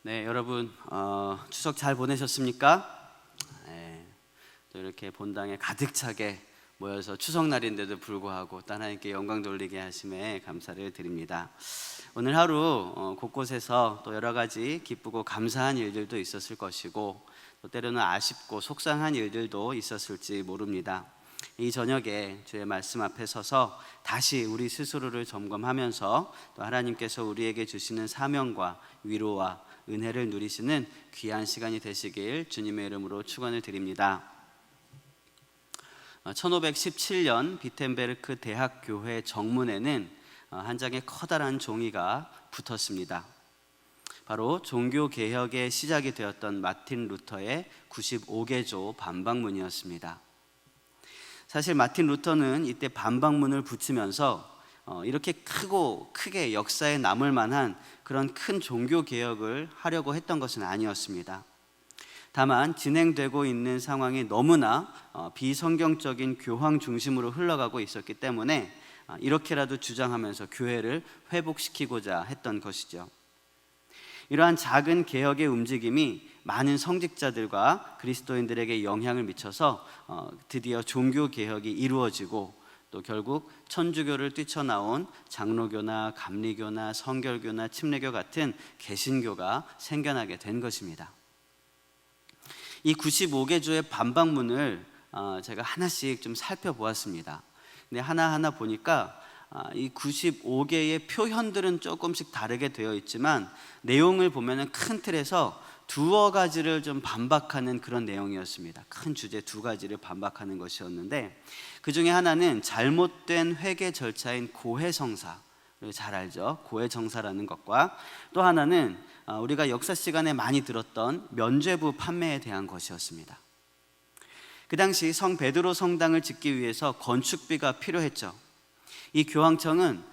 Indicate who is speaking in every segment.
Speaker 1: 네, 여러분 추석 잘 보내셨습니까? 네, 또 이렇게 본당에 가득 차게 모여서 추석날인데도 불구하고 또 하나님께 영광 돌리게 하심에 감사를 드립니다. 오늘 하루 곳곳에서 또 여러 가지 기쁘고 감사한 일들도 있었을 것이고 또 때로는 아쉽고 속상한 일들도 있었을지 모릅니다. 이 저녁에 주의 말씀 앞에 서서 다시 우리 스스로를 점검하면서 또 하나님께서 우리에게 주시는 사명과 위로와 은혜를 누리시는 귀한 시간이 되시길 주님의 이름으로 축원을 드립니다. 1517년 비텐베르크 대학교회 정문에는 한 장의 커다란 종이가 붙었습니다. 바로 종교개혁의 시작이 되었던 마틴 루터의 95개조 반박문이었습니다. 사실 마틴 루터는 이때 반박문을 붙이면서 이렇게 크게 역사에 남을 만한 그런 큰 종교개혁을 하려고 했던 것은 아니었습니다. 다만 진행되고 있는 상황이 너무나 비성경적인 교황 중심으로 흘러가고 있었기 때문에 이렇게라도 주장하면서 교회를 회복시키고자 했던 것이죠. 이러한 작은 개혁의 움직임이 많은 성직자들과 그리스도인들에게 영향을 미쳐서 드디어 종교개혁이 이루어지고 또 결국 천주교를 뛰쳐나온 장로교나 감리교나 성결교나 침례교 같은 개신교가 생겨나게 된 것입니다. 이 95개조의 반박문을 제가 하나씩 좀 살펴보았습니다. 근데 하나하나 보니까 이 95개의 표현들은 조금씩 다르게 되어 있지만 내용을 보면은 큰 틀에서 두어 가지를 좀 반박하는 그런 내용이었습니다. 큰 주제 두 가지를 반박하는 것이었는데 그 중에 하나는 잘못된 회계 절차인 고해성사, 잘 알죠? 고해성사라는 것과 또 하나는 우리가 역사 시간에 많이 들었던 면죄부 판매에 대한 것이었습니다. 그 당시 성 베드로 성당을 짓기 위해서 건축비가 필요했죠. 이 교황청은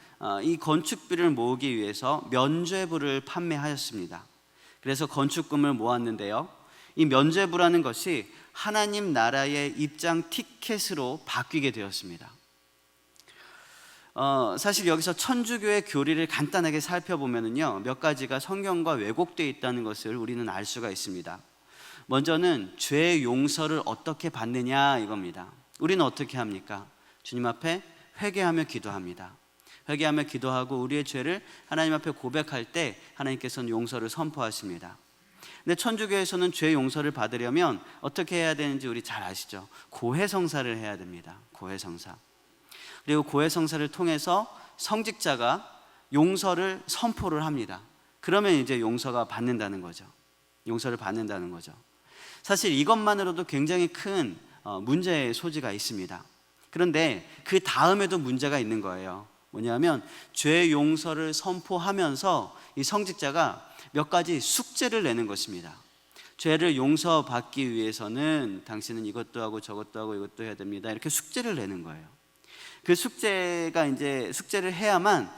Speaker 1: 이 건축비를 모으기 위해서 면죄부를 판매하였습니다. 그래서 건축금을 모았는데요, 이 면죄부라는 것이 하나님 나라의 입장 티켓으로 바뀌게 되었습니다. 사실 여기서 천주교의 교리를 간단하게 살펴보면요, 몇 가지가 성경과 왜곡되어 있다는 것을 우리는 알 수가 있습니다. 먼저는 죄 용서를 어떻게 받느냐 이겁니다. 우리는 어떻게 합니까? 주님 앞에 회개하며 기도합니다. 회개하며 기도하고 우리의 죄를 하나님 앞에 고백할 때 하나님께서는 용서를 선포하십니다. 근데 천주교에서는 죄 용서를 받으려면 어떻게 해야 되는지 우리 잘 아시죠? 고해성사를 해야 됩니다. 고해성사. 그리고 고해성사를 통해서 성직자가 용서를 선포를 합니다. 그러면 이제 용서가 받는다는 거죠. 용서를 받는다는 거죠. 사실 이것만으로도 굉장히 큰 문제의 소지가 있습니다. 그런데 그 다음에도 문제가 있는 거예요. 뭐냐면 죄 용서를 선포하면서 이 성직자가 몇 가지 숙제를 내는 것입니다. 죄를 용서받기 위해서는 당신은 이것도 하고 저것도 하고 이것도 해야 됩니다. 이렇게 숙제를 내는 거예요. 그 숙제가 이제 숙제를 해야만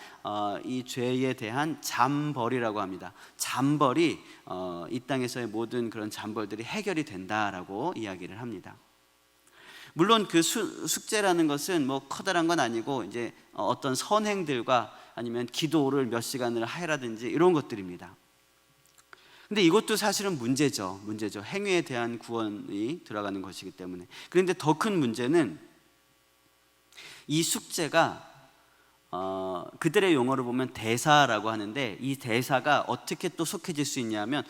Speaker 1: 이 죄에 대한 잠벌이라고 합니다. 잠벌이 이 땅에서의 모든 그런 잠벌들이 해결이 된다라고 이야기를 합니다. 물론 그 숙제라는 것은 뭐 커다란 건 아니고 이제 어떤 선행들과 아니면 기도를 몇 시간을 하라든지 이런 것들입니다. 근데 이것도 사실은 문제죠. 행위에 대한 구원이 들어가는 것이기 때문에. 그런데 더 큰 문제는 이 숙제가 그들의 용어로 보면 대사라고 하는데 이 대사가 어떻게 또 속해질 수 있냐면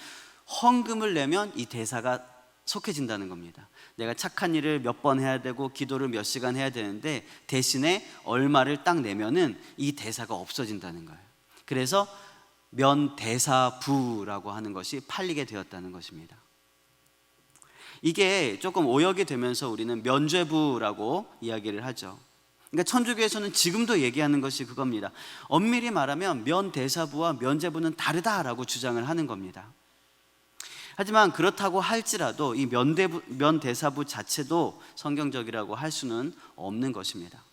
Speaker 1: 헌금을 내면 이 대사가 속해진다는 겁니다. 내가 착한 일을 몇 번 해야 되고 기도를 몇 시간 해야 되는데 대신에 얼마를 딱 내면은 이 대사가 없어진다는 거예요. 그래서 면대사부라고 하는 것이 팔리게 되었다는 것입니다. 이게 조금 오역이 되면서 우리는 면죄부라고 이야기를 하죠. 그러니까 천주교에서는 지금도 얘기하는 것이 그겁니다. 엄밀히 말하면 면대사부와 면죄부는 다르다라고 주장을 하는 겁니다. 하지만 그렇다고 할지라도 이 면대사부 자체도 성경적이라고 할 수는 없는 것입니다.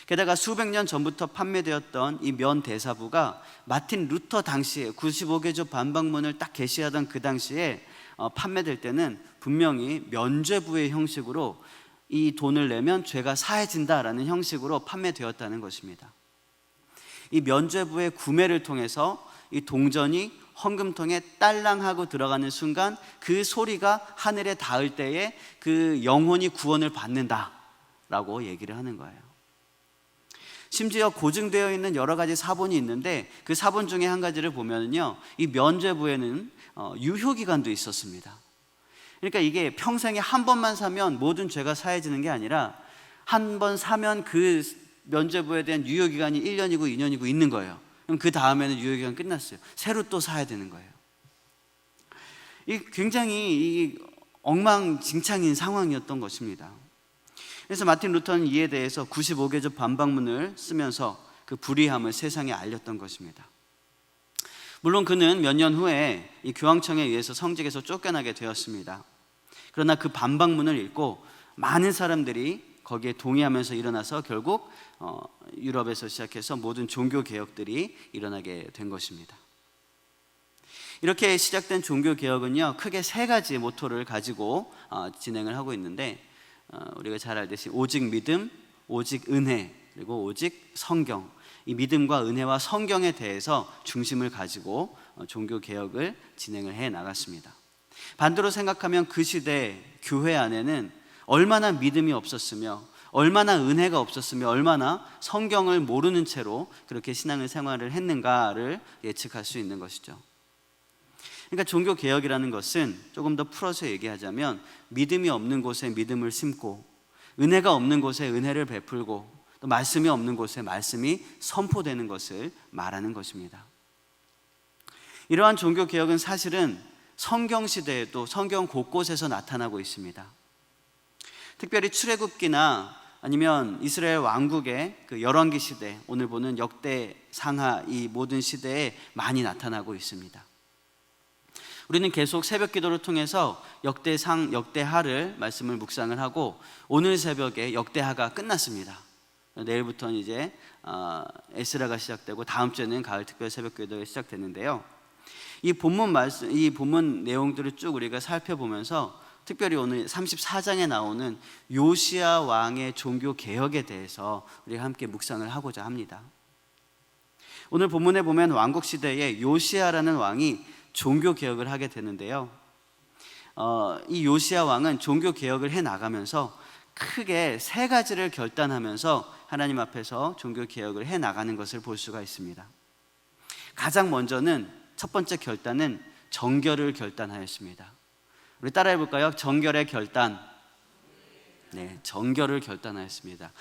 Speaker 1: 게다가 수백 년 전부터 판매되었던 이 면대사부가 마틴 루터 당시에 95개조 반박문을 딱 게시하던 그 당시에 판매될 때는 분명히 면죄부의 형식으로 이 돈을 내면 죄가 사해진다라는 형식으로 판매되었다는 것입니다. 이 면죄부의 구매를 통해서 이 동전이 헌금통에 딸랑 하고 들어가는 순간 그 소리가 하늘에 닿을 때에 그 영혼이 구원을 받는다라고 얘기를 하는 거예요. 심지어 고증되어 있는 여러 가지 사본이 있는데 그 사본 중에 한 가지를 보면요, 이 면죄부에는 유효기간도 있었습니다. 그러니까 이게 평생에 한 번만 사면 모든 죄가 사해지는 게 아니라 한 번 사면 그 면죄부에 대한 유효기간이 1년이고 2년이고 있는 거예요. 그럼 그 다음에는 유효기간 끝났어요. 새로 또 사야 되는 거예요. 이 굉장히 엉망진창인 상황이었던 것입니다. 그래서 마틴 루터는 이에 대해서 95개조 반박문을 쓰면서 그 불의함을 세상에 알렸던 것입니다. 물론 그는 몇 년 후에 이 교황청에 의해서 성직에서 쫓겨나게 되었습니다. 그러나 그 반박문을 읽고 많은 사람들이 거기에 동의하면서 일어나서 결국 유럽에서 시작해서 모든 종교 개혁들이 일어나게 된 것입니다. 이렇게 시작된 종교 개혁은요, 크게 세 가지 모토를 가지고 진행을 하고 있는데, 우리가 잘 알듯이 오직 믿음, 오직 은혜, 그리고 오직 성경, 이 믿음과 은혜와 성경에 대해서 중심을 가지고 종교 개혁을 진행을 해 나갔습니다. 반대로 생각하면 그 시대 교회 안에는 얼마나 믿음이 없었으며 얼마나 은혜가 없었으며 얼마나 성경을 모르는 채로 그렇게 신앙을 생활을 했는가를 예측할 수 있는 것이죠. 그러니까 종교 개혁이라는 것은 조금 더 풀어서 얘기하자면 믿음이 없는 곳에 믿음을 심고 은혜가 없는 곳에 은혜를 베풀고 또 말씀이 없는 곳에 말씀이 선포되는 것을 말하는 것입니다. 이러한 종교 개혁은 사실은 성경 시대에도 성경 곳곳에서 나타나고 있습니다. 특별히 출애굽기나 아니면 이스라엘 왕국의 그 열왕기 시대, 오늘 보는 역대 상하 이 모든 시대에 많이 나타나고 있습니다. 우리는 계속 새벽 기도를 통해서 역대상, 역대하를 말씀을 묵상을 하고 오늘 새벽에 역대하가 끝났습니다. 내일부터는 이제 에스라가 시작되고 다음 주에는 가을 특별 새벽 기도가 시작되는데요. 이 본문 내용들을 쭉 우리가 살펴보면서 특별히 오늘 34장에 나오는 요시야 왕의 종교 개혁에 대해서 우리가 함께 묵상을 하고자 합니다. 오늘 본문에 보면 왕국 시대에 요시야라는 왕이 종교 개혁을 하게 되는데요. 이 요시야 왕은 종교 개혁을 해 나가면서 크게 세 가지를 결단하면서 하나님 앞에서 종교 개혁을 해 나가는 것을 볼 수가 있습니다. 가장 먼저는 첫 번째 결단은 정결을 결단하였습니다. 우리 따라해 볼까요? 정결의 결단. 네, 정결을 결단하였습니다.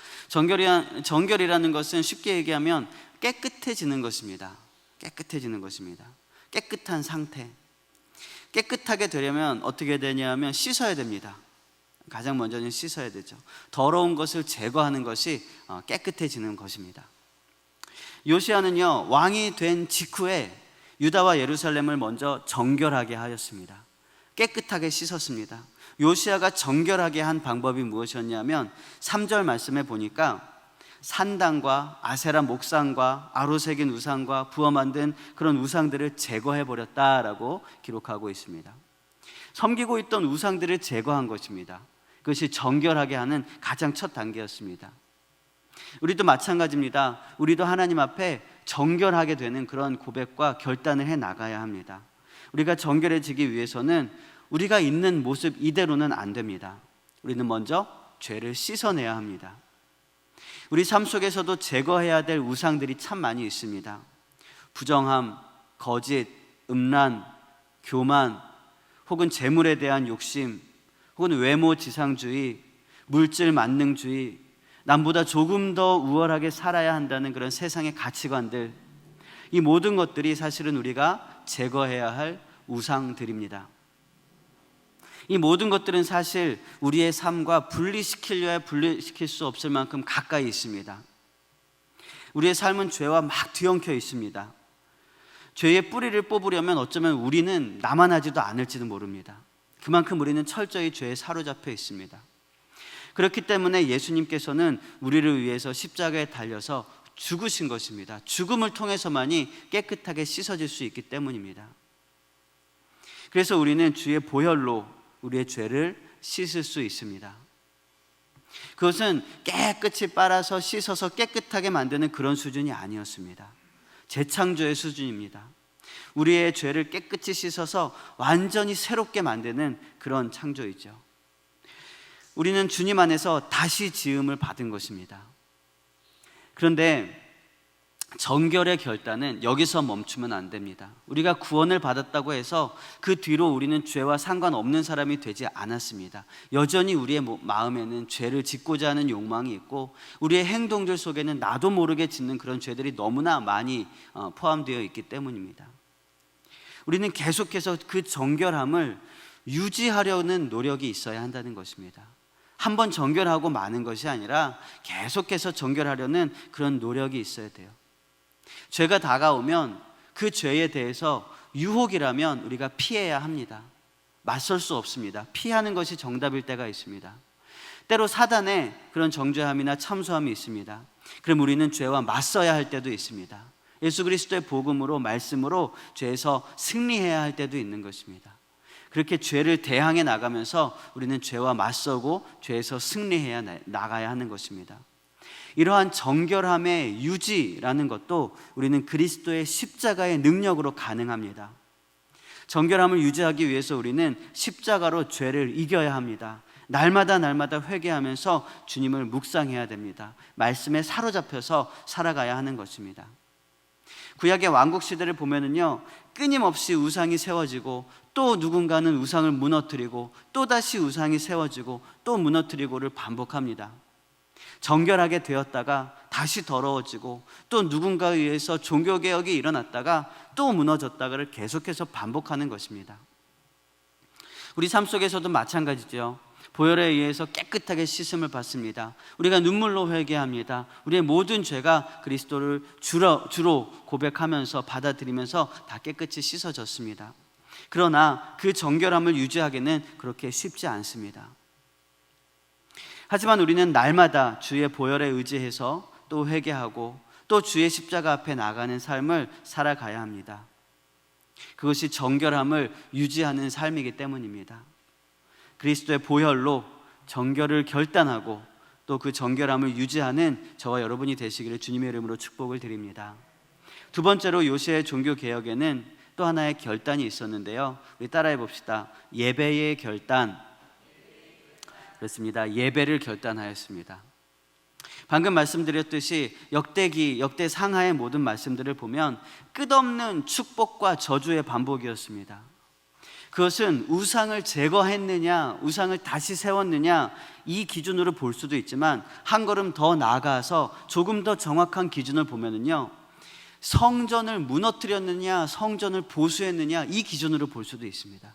Speaker 1: 정결이라는 것은 쉽게 얘기하면 깨끗해지는 것입니다. 깨끗해지는 것입니다. 깨끗한 상태. 깨끗하게 되려면 어떻게 되냐면 씻어야 됩니다. 가장 먼저는 씻어야 되죠. 더러운 것을 제거하는 것이 깨끗해지는 것입니다. 요시야는요, 왕이 된 직후에 유다와 예루살렘을 먼저 정결하게 하였습니다. 깨끗하게 씻었습니다. 요시야가 정결하게 한 방법이 무엇이었냐면 3절 말씀에 보니까 산당과 아세라 목상과 아로 새긴 우상과 부어 만든 그런 우상들을 제거해버렸다라고 기록하고 있습니다. 섬기고 있던 우상들을 제거한 것입니다. 그것이 정결하게 하는 가장 첫 단계였습니다. 우리도 마찬가지입니다. 우리도 하나님 앞에 정결하게 되는 그런 고백과 결단을 해 나가야 합니다. 우리가 정결해지기 위해서는 우리가 있는 모습 이대로는 안 됩니다. 우리는 먼저 죄를 씻어내야 합니다. 우리 삶 속에서도 제거해야 될 우상들이 참 많이 있습니다. 부정함, 거짓, 음란, 교만, 혹은 재물에 대한 욕심, 혹은 외모 지상주의, 물질 만능주의, 남보다 조금 더 우월하게 살아야 한다는 그런 세상의 가치관들, 이 모든 것들이 사실은 우리가 제거해야 할 우상들입니다. 이 모든 것들은 사실 우리의 삶과 분리시키려야 분리시킬 수 없을 만큼 가까이 있습니다. 우리의 삶은 죄와 막 뒤엉켜 있습니다. 죄의 뿌리를 뽑으려면 어쩌면 우리는 나만 하지도 않을지도 모릅니다. 그만큼 우리는 철저히 죄에 사로잡혀 있습니다. 그렇기 때문에 예수님께서는 우리를 위해서 십자가에 달려서 죽으신 것입니다. 죽음을 통해서만이 깨끗하게 씻어질 수 있기 때문입니다. 그래서 우리는 주의 보혈로 우리의 죄를 씻을 수 있습니다. 그것은 깨끗이 빨아서 씻어서 깨끗하게 만드는 그런 수준이 아니었습니다. 재창조의 수준입니다. 우리의 죄를 깨끗이 씻어서 완전히 새롭게 만드는 그런 창조이죠. 우리는 주님 안에서 다시 지음을 받은 것입니다. 그런데 정결의 결단은 여기서 멈추면 안 됩니다. 우리가 구원을 받았다고 해서 그 뒤로 우리는 죄와 상관없는 사람이 되지 않았습니다. 여전히 우리의 마음에는 죄를 짓고자 하는 욕망이 있고, 우리의 행동들 속에는 나도 모르게 짓는 그런 죄들이 너무나 많이 포함되어 있기 때문입니다. 우리는 계속해서 그 정결함을 유지하려는 노력이 있어야 한다는 것입니다. 한번 정결하고 마는 것이 아니라 계속해서 정결하려는 그런 노력이 있어야 돼요. 죄가 다가오면 그 죄에 대해서 유혹이라면 우리가 피해야 합니다. 맞설 수 없습니다. 피하는 것이 정답일 때가 있습니다. 때로 사단의 그런 정죄함이나 참소함이 있습니다. 그럼 우리는 죄와 맞서야 할 때도 있습니다. 예수 그리스도의 복음으로, 말씀으로 죄에서 승리해야 할 때도 있는 것입니다. 그렇게 죄를 대항해 나가면서 우리는 죄와 맞서고 죄에서 승리해야 나가야 하는 것입니다. 이러한 정결함의 유지라는 것도 우리는 그리스도의 십자가의 능력으로 가능합니다. 정결함을 유지하기 위해서 우리는 십자가로 죄를 이겨야 합니다. 날마다 회개하면서 주님을 묵상해야 됩니다. 말씀에 사로잡혀서 살아가야 하는 것입니다. 구약의 왕국 시대를 보면은요, 끊임없이 우상이 세워지고 또 누군가는 우상을 무너뜨리고 또 다시 우상이 세워지고 또 무너뜨리고를 반복합니다. 정결하게 되었다가 다시 더러워지고 또 누군가에 의해서 종교개혁이 일어났다가 또 무너졌다가를 계속해서 반복하는 것입니다. 우리 삶 속에서도 마찬가지죠. 보혈에 의해서 깨끗하게 씻음을 받습니다. 우리가 눈물로 회개합니다. 우리의 모든 죄가 그리스도를 주로 고백하면서 받아들이면서 다 깨끗이 씻어졌습니다. 그러나 그 정결함을 유지하기는 그렇게 쉽지 않습니다. 하지만 우리는 날마다 주의 보혈에 의지해서 또 회개하고 또 주의 십자가 앞에 나가는 삶을 살아가야 합니다. 그것이 정결함을 유지하는 삶이기 때문입니다. 그리스도의 보혈로 정결을 결단하고 또 그 정결함을 유지하는 저와 여러분이 되시기를 주님의 이름으로 축복을 드립니다. 두 번째로 요시의 종교개혁에는 또 하나의 결단이 있었는데요, 우리 따라해 봅시다. 예배의 결단. 그렇습니다. 예배를 결단하였습니다. 방금 말씀드렸듯이 역대 상하의 모든 말씀들을 보면 끝없는 축복과 저주의 반복이었습니다. 그것은 우상을 제거했느냐, 우상을 다시 세웠느냐, 이 기준으로 볼 수도 있지만 한 걸음 더 나아가서 조금 더 정확한 기준을 보면은요, 성전을 무너뜨렸느냐, 성전을 보수했느냐, 이 기준으로 볼 수도 있습니다.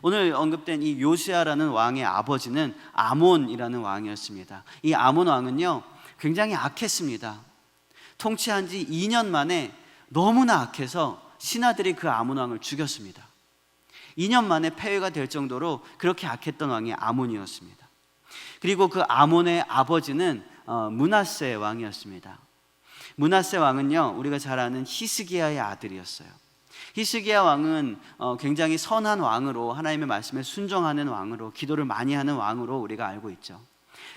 Speaker 1: 오늘 언급된 이 요시아라는 왕의 아버지는 아몬이라는 왕이었습니다. 이 아몬 왕은요, 굉장히 악했습니다. 통치한 지 2년 만에 너무나 악해서 신하들이 그 아몬 왕을 죽였습니다. 2년 만에 폐위가 될 정도로 그렇게 악했던 왕이 아몬이었습니다. 그리고 그 아몬의 아버지는 므낫세 왕이었습니다. 므낫세 왕은요, 우리가 잘 아는 히스기야의 아들이었어요. 히스기야 왕은 굉장히 선한 왕으로, 하나님의 말씀에 순종하는 왕으로, 기도를 많이 하는 왕으로 우리가 알고 있죠.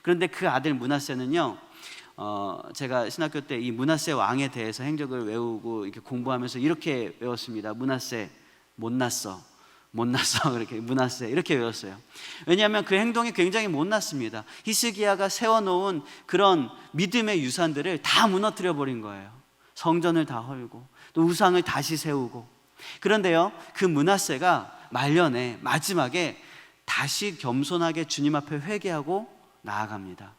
Speaker 1: 그런데 그 아들 므낫세는요, 제가 신학교 때 이 므낫세 왕에 대해서 행적을 외우고 이렇게 공부하면서 이렇게 외웠습니다. 므낫세 못났어 그렇게 므낫세 이렇게 외웠어요. 왜냐하면 그 행동이 굉장히 못났습니다. 히스기야가 세워놓은 그런 믿음의 유산들을 다 무너뜨려 버린 거예요. 성전을 다 헐고 또 우상을 다시 세우고. 그런데요, 그 므낫세가 말년에 마지막에 다시 겸손하게 주님 앞에 회개하고 나아갑니다.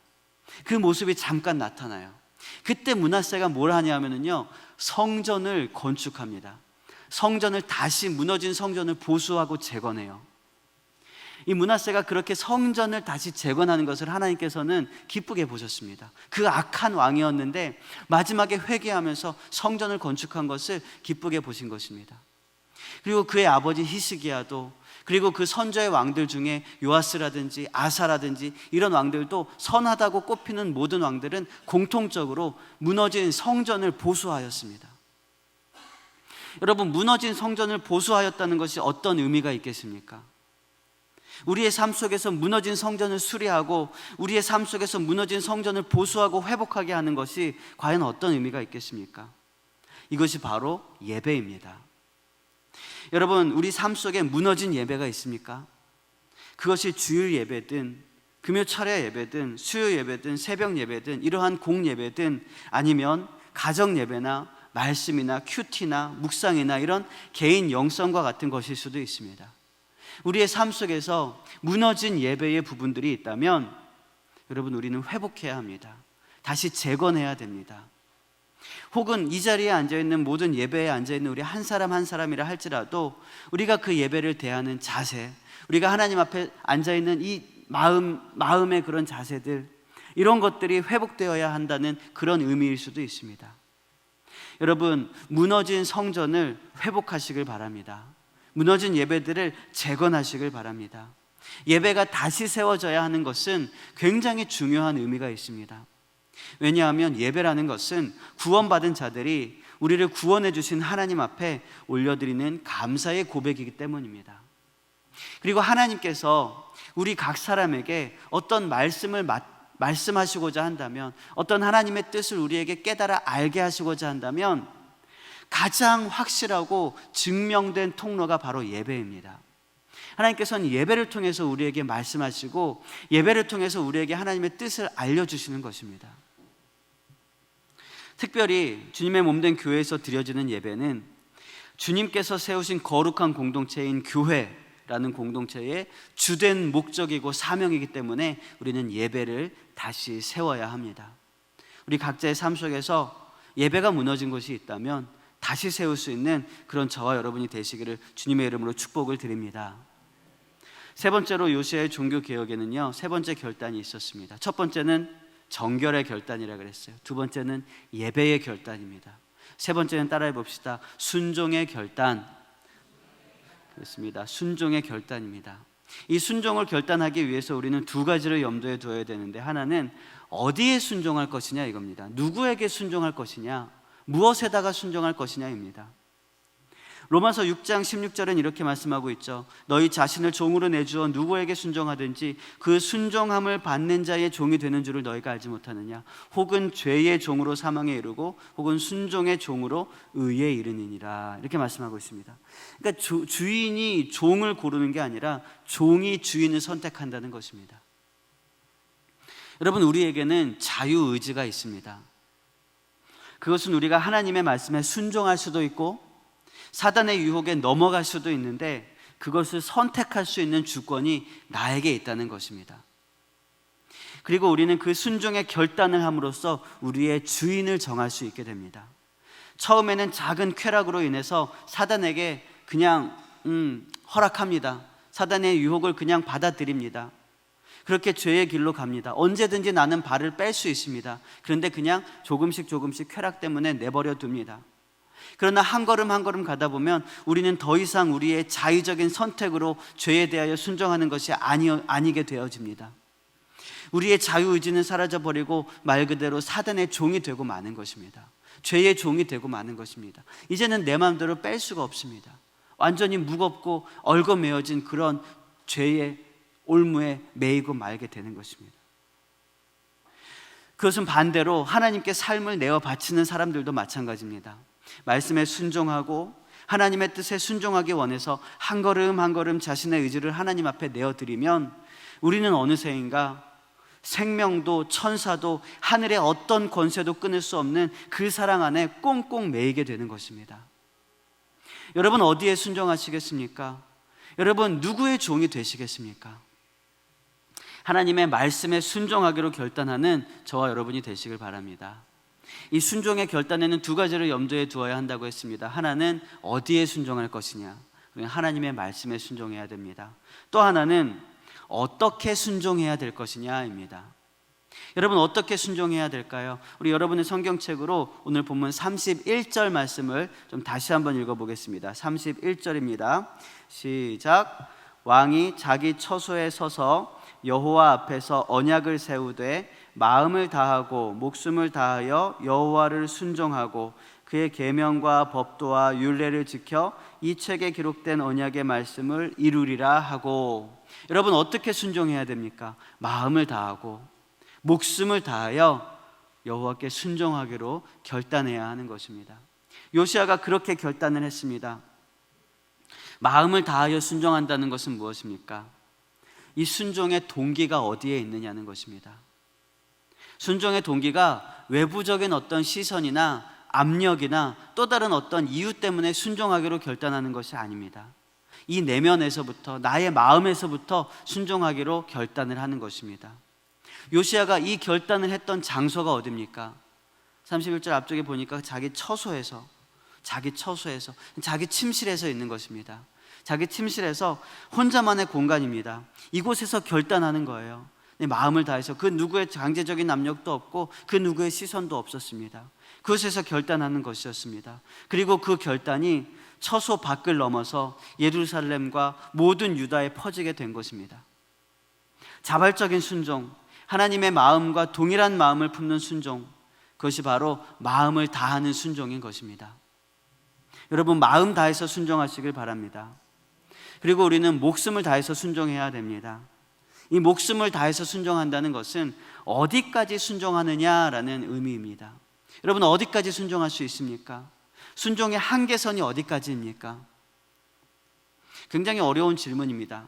Speaker 1: 그 모습이 잠깐 나타나요. 그때 므낫세가 뭘 하냐면요, 성전을 건축합니다. 성전을 다시, 무너진 성전을 보수하고 재건해요. 이 므낫세가 그렇게 성전을 다시 재건하는 것을 하나님께서는 기쁘게 보셨습니다. 그 악한 왕이었는데 마지막에 회개하면서 성전을 건축한 것을 기쁘게 보신 것입니다. 그리고 그의 아버지 히스기야도, 그리고 그 선조의 왕들 중에 요아스라든지 아사라든지 이런 왕들도 선하다고 꼽히는 모든 왕들은 공통적으로 무너진 성전을 보수하였습니다. 여러분, 무너진 성전을 보수하였다는 것이 어떤 의미가 있겠습니까? 우리의 삶 속에서 무너진 성전을 수리하고 우리의 삶 속에서 무너진 성전을 보수하고 회복하게 하는 것이 과연 어떤 의미가 있겠습니까? 이것이 바로 예배입니다. 여러분, 우리 삶 속에 무너진 예배가 있습니까? 그것이 주일 예배든 금요 철야 예배든 수요 예배든 새벽 예배든 이러한 공 예배든 아니면 가정 예배나 말씀이나 큐티나 묵상이나 이런 개인 영성과 같은 것일 수도 있습니다. 우리의 삶 속에서 무너진 예배의 부분들이 있다면 여러분, 우리는 회복해야 합니다. 다시 재건해야 됩니다. 혹은 이 자리에 앉아있는 모든 예배에 앉아있는 우리 한 사람 한 사람이라 할지라도 우리가 그 예배를 대하는 자세, 우리가 하나님 앞에 앉아있는 이 마음의 그런 자세들, 이런 것들이 회복되어야 한다는 그런 의미일 수도 있습니다. 여러분, 무너진 성전을 회복하시길 바랍니다. 무너진 예배들을 재건하시길 바랍니다. 예배가 다시 세워져야 하는 것은 굉장히 중요한 의미가 있습니다. 왜냐하면 예배라는 것은 구원받은 자들이 우리를 구원해 주신 하나님 앞에 올려드리는 감사의 고백이기 때문입니다. 그리고 하나님께서 우리 각 사람에게 어떤 말씀을 말씀하시고자 한다면, 어떤 하나님의 뜻을 우리에게 깨달아 알게 하시고자 한다면 가장 확실하고 증명된 통로가 바로 예배입니다. 하나님께서는 예배를 통해서 우리에게 말씀하시고 예배를 통해서 우리에게 하나님의 뜻을 알려주시는 것입니다. 특별히 주님의 몸된 교회에서 드려지는 예배는 주님께서 세우신 거룩한 공동체인 교회라는 공동체의 주된 목적이고 사명이기 때문에 우리는 예배를 다시 세워야 합니다. 우리 각자의 삶 속에서 예배가 무너진 것이 있다면 다시 세울 수 있는 그런 저와 여러분이 되시기를 주님의 이름으로 축복을 드립니다. 세 번째로 요시야의 종교개혁에는요, 세 번째 결단이 있었습니다. 첫 번째는 정결의 결단이라 그랬어요. 두 번째는 예배의 결단입니다. 세 번째는 따라해 봅시다. 순종의 결단. 그렇습니다. 순종의 결단입니다. 이 순종을 결단하기 위해서 우리는 두 가지를 염두에 두어야 되는데, 하나는 어디에 순종할 것이냐 이겁니다. 누구에게 순종할 것이냐, 무엇에다가 순종할 것이냐입니다. 로마서 6장 16절은 이렇게 말씀하고 있죠. 너희 자신을 종으로 내주어 누구에게 순종하든지 그 순종함을 받는 자의 종이 되는 줄을 너희가 알지 못하느냐. 혹은 죄의 종으로 사망에 이르고 혹은 순종의 종으로 의에 이르느니라. 이렇게 말씀하고 있습니다. 그러니까 주인이 종을 고르는 게 아니라 종이 주인을 선택한다는 것입니다. 여러분, 우리에게는 자유의지가 있습니다. 그것은 우리가 하나님의 말씀에 순종할 수도 있고 사단의 유혹에 넘어갈 수도 있는데, 그것을 선택할 수 있는 주권이 나에게 있다는 것입니다. 그리고 우리는 그 순종의 결단을 함으로써 우리의 주인을 정할 수 있게 됩니다. 처음에는 작은 쾌락으로 인해서 사단에게 그냥 허락합니다. 사단의 유혹을 그냥 받아들입니다. 그렇게 죄의 길로 갑니다. 언제든지 나는 발을 뺄 수 있습니다. 그런데 그냥 조금씩 쾌락 때문에 내버려 둡니다. 그러나 한 걸음 한 걸음 가다 보면 우리는 더 이상 우리의 자의적인 선택으로 죄에 대하여 순종하는 것이 아니게 되어집니다. 우리의 자유의지는 사라져버리고 말 그대로 사단의 종이 되고 마는 것입니다. 죄의 종이 되고 마는 것입니다. 이제는 내 마음대로 뺄 수가 없습니다. 완전히 무겁고 얽어매어진 그런 죄의 올무에 매이고 말게 되는 것입니다. 그것은 반대로 하나님께 삶을 내어 바치는 사람들도 마찬가지입니다. 말씀에 순종하고 하나님의 뜻에 순종하기 원해서 한 걸음 한 걸음 자신의 의지를 하나님 앞에 내어드리면 우리는 어느새인가 생명도 천사도 하늘의 어떤 권세도 끊을 수 없는 그 사랑 안에 꽁꽁 매이게 되는 것입니다. 여러분, 어디에 순종하시겠습니까? 여러분, 누구의 종이 되시겠습니까? 하나님의 말씀에 순종하기로 결단하는 저와 여러분이 되시길 바랍니다. 이 순종의 결단에는 두 가지를 염두에 두어야 한다고 했습니다. 하나는 어디에 순종할 것이냐, 하나님의 말씀에 순종해야 됩니다. 또 하나는 어떻게 순종해야 될 것이냐입니다. 여러분, 어떻게 순종해야 될까요? 우리 여러분의 성경책으로 오늘 본문 31절 말씀을 좀 다시 한번 읽어보겠습니다. 31절입니다. 시작. 왕이 자기 처소에 서서 여호와 앞에서 언약을 세우되 마음을 다하고 목숨을 다하여 여호와를 순종하고 그의 계명과 법도와 율례를 지켜 이 책에 기록된 언약의 말씀을 이루리라 하고. 여러분, 어떻게 순종해야 됩니까? 마음을 다하고 목숨을 다하여 여호와께 순종하기로 결단해야 하는 것입니다. 요시아가 그렇게 결단을 했습니다. 마음을 다하여 순종한다는 것은 무엇입니까? 이 순종의 동기가 어디에 있느냐는 것입니다. 순종의 동기가 외부적인 어떤 시선이나 압력이나 또 다른 어떤 이유 때문에 순종하기로 결단하는 것이 아닙니다. 이 내면에서부터, 나의 마음에서부터 순종하기로 결단을 하는 것입니다. 요시아가 이 결단을 했던 장소가 어디입니까? 31절 앞쪽에 보니까 자기 처소에서, 자기 침실에서 있는 것입니다. 자기 침실에서 혼자만의 공간입니다. 이곳에서 결단하는 거예요. 내 마음을 다해서, 그 누구의 강제적인 압력도 없고 그 누구의 시선도 없었습니다. 그곳에서 결단하는 것이었습니다. 그리고 그 결단이 처소 밖을 넘어서 예루살렘과 모든 유다에 퍼지게 된 것입니다. 자발적인 순종, 하나님의 마음과 동일한 마음을 품는 순종, 그것이 바로 마음을 다하는 순종인 것입니다. 여러분, 마음 다해서 순종하시길 바랍니다. 그리고 우리는 목숨을 다해서 순종해야 됩니다. 이 목숨을 다해서 순종한다는 것은 어디까지 순종하느냐라는 의미입니다. 여러분, 어디까지 순종할 수 있습니까? 순종의 한계선이 어디까지입니까? 굉장히 어려운 질문입니다.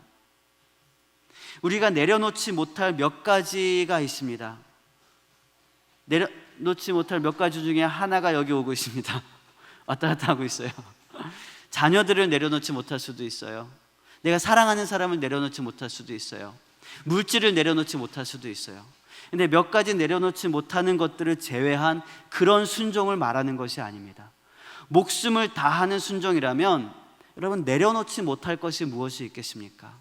Speaker 1: 우리가 내려놓지 못할 몇 가지가 있습니다. 내려놓지 못할 몇 가지 중에 하나가 여기 오고 있습니다. 왔다 갔다 하고 있어요. 자녀들을 내려놓지 못할 수도 있어요. 내가 사랑하는 사람을 내려놓지 못할 수도 있어요. 물질을 내려놓지 못할 수도 있어요. 근데 몇 가지 내려놓지 못하는 것들을 제외한 그런 순종을 말하는 것이 아닙니다. 목숨을 다하는 순종이라면 여러분, 내려놓지 못할 것이 무엇이 있겠습니까?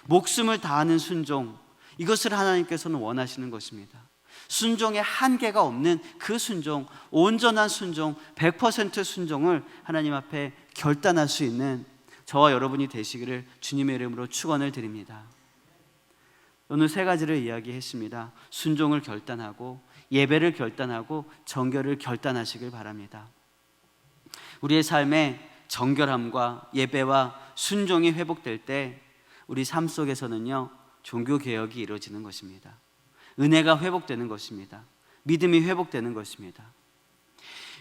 Speaker 1: 목숨을 다하는 순종, 이것을 하나님께서는 원하시는 것입니다. 순종의 한계가 없는 그 순종, 온전한 순종, 100% 순종을 하나님 앞에 결단할 수 있는 저와 여러분이 되시기를 주님의 이름으로 축원을 드립니다. 오늘 세 가지를 이야기했습니다. 순종을 결단하고, 예배를 결단하고, 정결을 결단하시길 바랍니다. 우리의 삶에 정결함과 예배와 순종이 회복될 때 우리 삶 속에서는요, 종교개혁이 이루어지는 것입니다. 은혜가 회복되는 것입니다. 믿음이 회복되는 것입니다.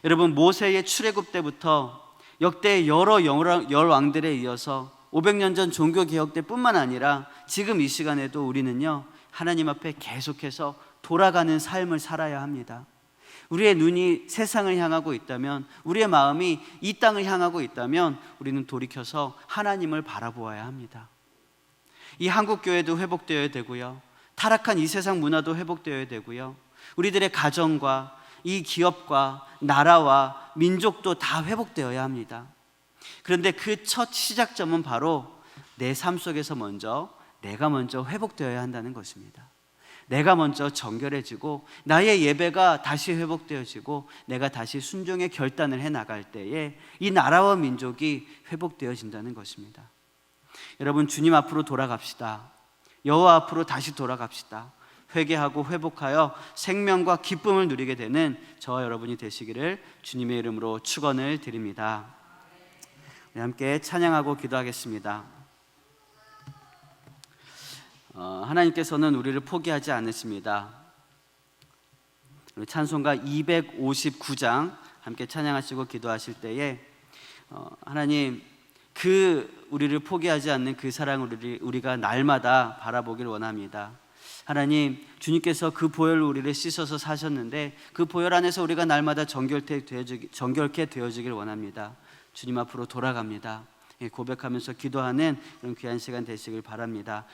Speaker 1: 여러분, 모세의 출애굽 때부터 역대 여러 열왕들에 이어서 500년 전 종교개혁 때뿐만 아니라 지금 이 시간에도 우리는요, 하나님 앞에 계속해서 돌아가는 삶을 살아야 합니다. 우리의 눈이 세상을 향하고 있다면, 우리의 마음이 이 땅을 향하고 있다면 우리는 돌이켜서 하나님을 바라보아야 합니다. 이 한국교회도 회복되어야 되고요, 타락한 이 세상 문화도 회복되어야 되고요, 우리들의 가정과 이 기업과 나라와 민족도 다 회복되어야 합니다. 그런데 그 첫 시작점은 바로 내 삶 속에서 내가 먼저 회복되어야 한다는 것입니다. 내가 먼저 정결해지고 나의 예배가 다시 회복되어지고 내가 다시 순종의 결단을 해나갈 때에 이 나라와 민족이 회복되어진다는 것입니다. 여러분, 주님 앞으로 돌아갑시다. 여호와 앞으로 다시 돌아갑시다. 회개하고 회복하여 생명과 기쁨을 누리게 되는 저와 여러분이 되시기를 주님의 이름으로 축원을 드립니다. 우리 함께 찬양하고 기도하겠습니다. 하나님께서는 우리를 포기하지 않으십니다. 우리 찬송가 259장 함께 찬양하시고 기도하실 때에 하나님, 우리를 포기하지 않는 그 사랑을 우리가 날마다 바라보길 원합니다. 하나님, 주님께서 그 보혈로 우리를 씻어서 사셨는데 그 보혈 안에서 우리가 날마다 정결케 되어지길 원합니다. 주님 앞으로 돌아갑니다. 고백하면서 기도하는 그런 귀한 시간 되시길 바랍니다.